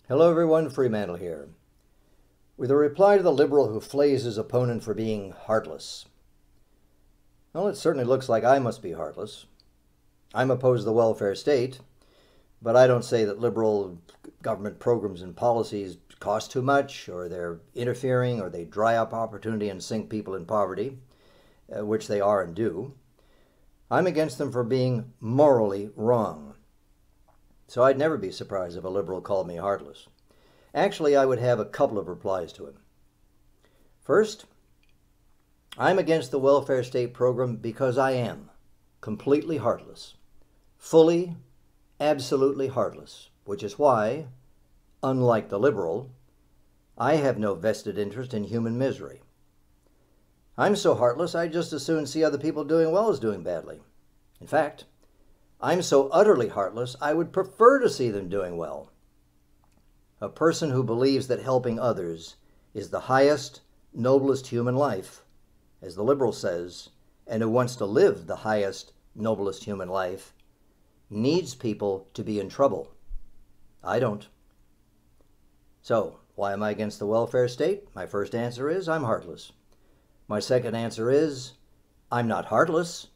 Hello everyone, Freemantle here. With a reply to the liberal who flays his opponent for being heartless. Well, it certainly looks like I must be heartless. I'm opposed to the welfare state, but I don't say that liberal government programs and policies cost too much, or they're interfering, or they dry up opportunity and sink people in poverty, which they are and do. I'm against them for being morally wrong. So I'd never be surprised if a liberal called me heartless. Actually, I would have a couple of replies to him. First, I'm against the welfare state program because I am completely heartless. Fully, absolutely heartless, which is why, unlike the liberal, I have no vested interest in human misery. I'm so heartless, I'd just as soon see other people doing well as doing badly. In fact, I'm so utterly heartless, I would prefer to see them doing well. A person who believes that helping others is the highest, noblest human life, as the liberal says, and who wants to live the highest, noblest human life, needs people to be in trouble. I don't. So, why am I against the welfare state? My first answer is I'm heartless. My second answer is I'm not heartless.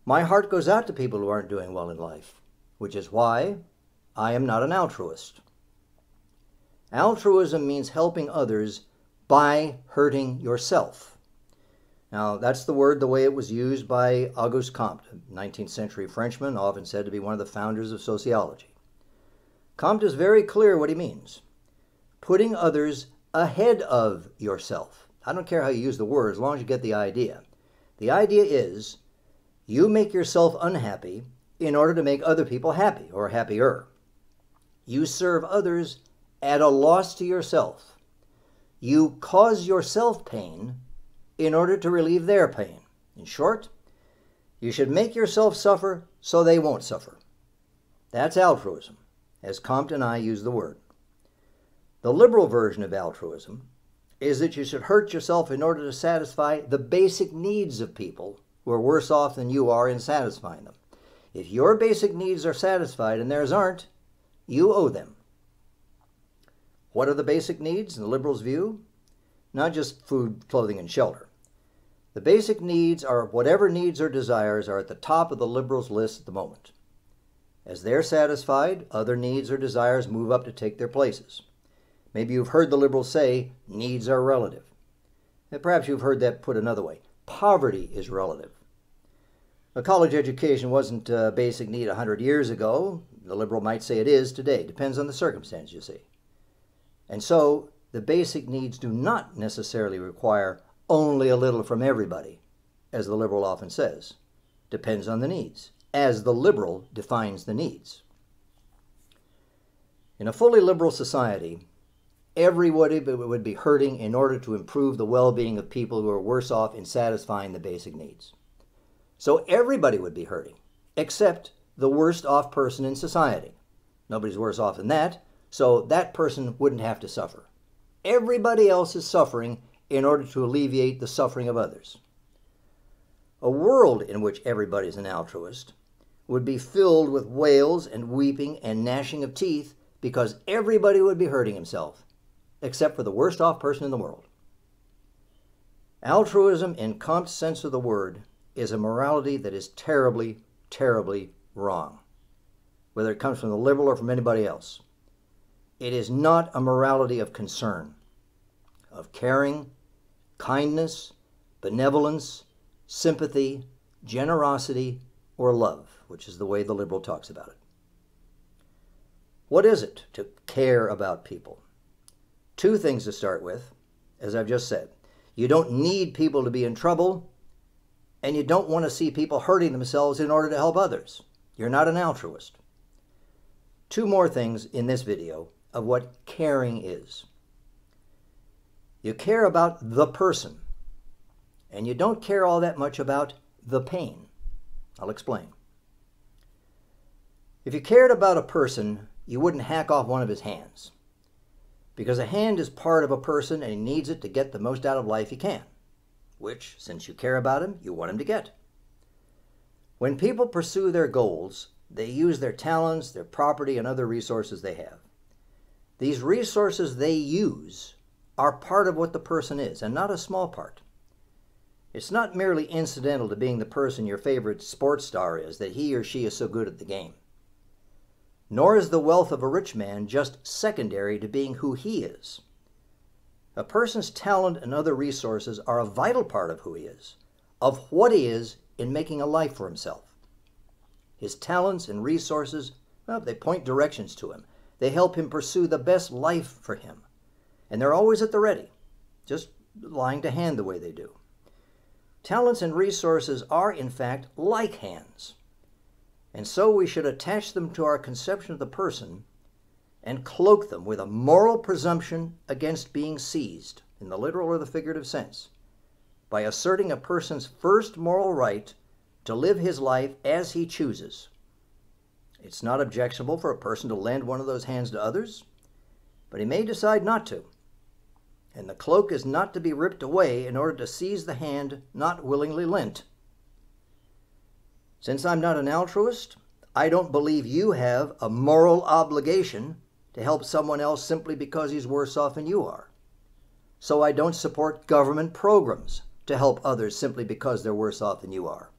My heart goes out to people who aren't doing well in life, which is why I am not an altruist. Altruism means helping others by hurting yourself. Now, that's the word the way it was used by Auguste Comte, a 19th century Frenchman, often said to be one of the founders of sociology. Comte is very clear what he means. Putting others ahead of yourself. I don't care how you use the word, as long as you get the idea. The idea is you make yourself unhappy in order to make other people happy or happier. You serve others at a loss to yourself. You cause yourself pain in order to relieve their pain. In short, you should make yourself suffer so they won't suffer. That's altruism, as Comte and I use the word. The liberal version of altruism is that you should hurt yourself in order to satisfy the basic needs of people who are worse off than you are in satisfying them. If your basic needs are satisfied and theirs aren't, you owe them. What are the basic needs in the liberals' view? Not just food, clothing, and shelter. The basic needs are whatever needs or desires are at the top of the liberals' list at the moment. As they're satisfied, other needs or desires move up to take their places. Maybe you've heard the liberals say, needs are relative. And perhaps you've heard that put another way. Poverty is relative. A college education wasn't a basic need 100 years ago. The liberal might say it is today. Depends on the circumstance, you see. And so, the basic needs do not necessarily require only a little from everybody, as the liberal often says. Depends on the needs, as the liberal defines the needs. In a fully liberal society, everybody would be hurting in order to improve the well-being of people who are worse off in satisfying the basic needs. So everybody would be hurting, except the worst off person in society. Nobody's worse off than that, so that person wouldn't have to suffer. Everybody else is suffering in order to alleviate the suffering of others. A world in which everybody's an altruist would be filled with wails and weeping and gnashing of teeth because everybody would be hurting himself, except for the worst off person in the world. Altruism, in Comte's sense of the word, is a morality that is terribly, terribly wrong, whether it comes from the liberal or from anybody else. It is not a morality of concern, of caring, kindness, benevolence, sympathy, generosity, or love, which is the way the liberal talks about it. What is it to care about people? Two things to start with, as I've just said. You don't need people to be in trouble, and you don't want to see people hurting themselves in order to help others. You're not an altruist. Two more things in this video of what caring is. You care about the person, and you don't care all that much about the pain. I'll explain. If you cared about a person, you wouldn't hack off one of his hands, because a hand is part of a person and he needs it to get the most out of life he can, which, since you care about him, you want him to get. When people pursue their goals, they use their talents, their property, and other resources they have. These resources they use are part of what the person is, and not a small part. It's not merely incidental to being the person your favorite sports star is, that he or she is so good at the game. Nor is the wealth of a rich man just secondary to being who he is. A person's talent and other resources are a vital part of who he is, of what he is in making a life for himself. His talents and resources, well, they point directions to him. They help him pursue the best life for him. And they're always at the ready, just lying to hand the way they do. Talents and resources are, in fact, like hands. And so we should attach them to our conception of the person and cloak them with a moral presumption against being seized, in the literal or the figurative sense, by asserting a person's first moral right to live his life as he chooses. It's not objectionable for a person to lend one of those hands to others, but he may decide not to. And the cloak is not to be ripped away in order to seize the hand not willingly lent. Since I'm not an altruist, I don't believe you have a moral obligation to help someone else simply because he's worse off than you are. So I don't support government programs to help others simply because they're worse off than you are.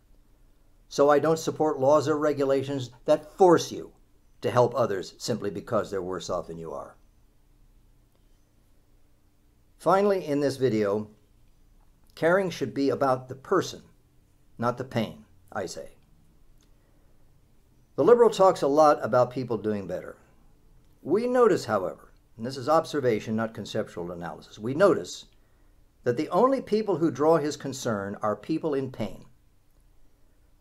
So I don't support laws or regulations that force you to help others simply because they're worse off than you are. Finally, in this video, caring should be about the person, not the pain, I say. The liberal talks a lot about people doing better. We notice, however, and this is observation, not conceptual analysis, we notice that the only people who draw his concern are people in pain.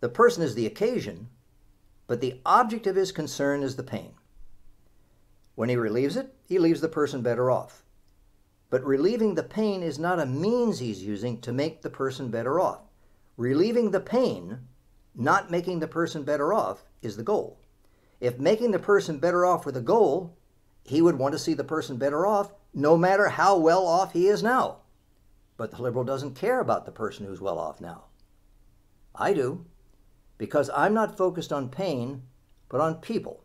The person is the occasion, but the object of his concern is the pain. When he relieves it, he leaves the person better off. But relieving the pain is not a means he's using to make the person better off. Relieving the pain, not making the person better off, is the goal. If making the person better off were the goal, he would want to see the person better off no matter how well off he is now. But the liberal doesn't care about the person who's well off now. I do, because I'm not focused on pain, but on people.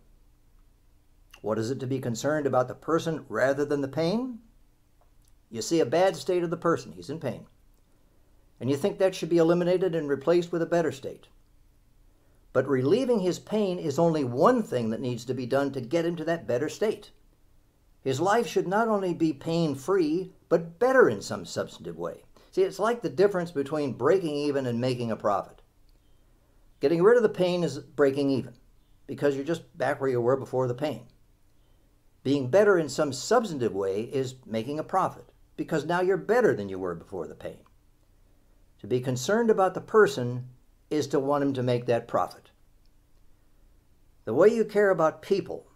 What is it to be concerned about the person rather than the pain? You see a bad state of the person, he's in pain, and you think that should be eliminated and replaced with a better state. But relieving his pain is only one thing that needs to be done to get him to that better state. His life should not only be pain-free, but better in some substantive way. See, it's like the difference between breaking even and making a profit. Getting rid of the pain is breaking even, because you're just back where you were before the pain. Being better in some substantive way is making a profit, because now you're better than you were before the pain. To be concerned about the person is to want him to make that profit. The way you care about people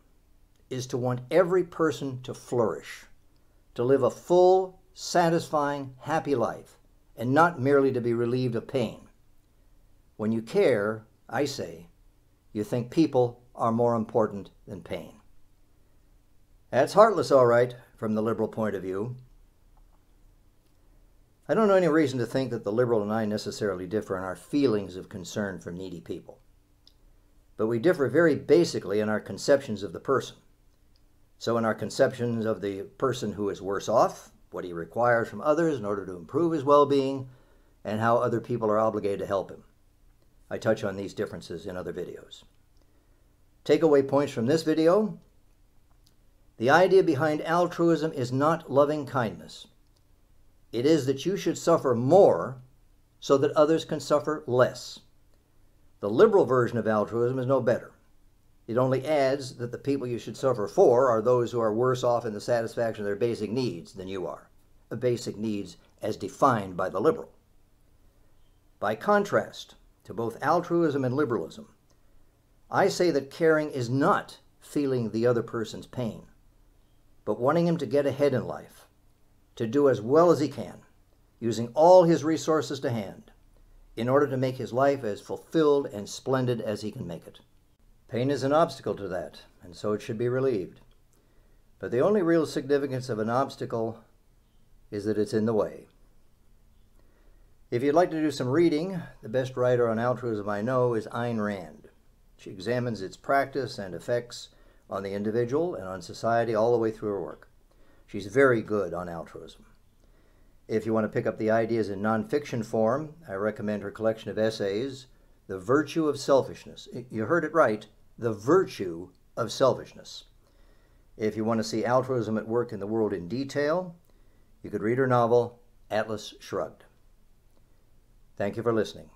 is to want every person to flourish, to live a full, satisfying, happy life, and not merely to be relieved of pain. When you care, I say, you think people are more important than pain. That's heartless, all right, from the liberal point of view. I don't know any reason to think that the liberal and I necessarily differ in our feelings of concern for needy people. But we differ very basically in our conceptions of the person. So in our conceptions of the person who is worse off, what he requires from others in order to improve his well-being, and how other people are obligated to help him. I touch on these differences in other videos. Takeaway points from this video: the idea behind altruism is not loving kindness. It is that you should suffer more so that others can suffer less. The liberal version of altruism is no better. It only adds that the people you should suffer for are those who are worse off in the satisfaction of their basic needs than you are. Basic needs as defined by the liberal. By contrast to both altruism and liberalism, I say that caring is not feeling the other person's pain, but wanting him to get ahead in life, to do as well as he can, using all his resources to hand, in order to make his life as fulfilled and splendid as he can make it. Pain is an obstacle to that, and so it should be relieved. But the only real significance of an obstacle is that it's in the way. If you'd like to do some reading, the best writer on altruism I know is Ayn Rand. She examines its practice and effects on the individual and on society all the way through her work. She's very good on altruism. If you want to pick up the ideas in nonfiction form, I recommend her collection of essays, The Virtue of Selfishness. You heard it right, The Virtue of Selfishness. If you want to see altruism at work in the world in detail, you could read her novel, Atlas Shrugged. Thank you for listening.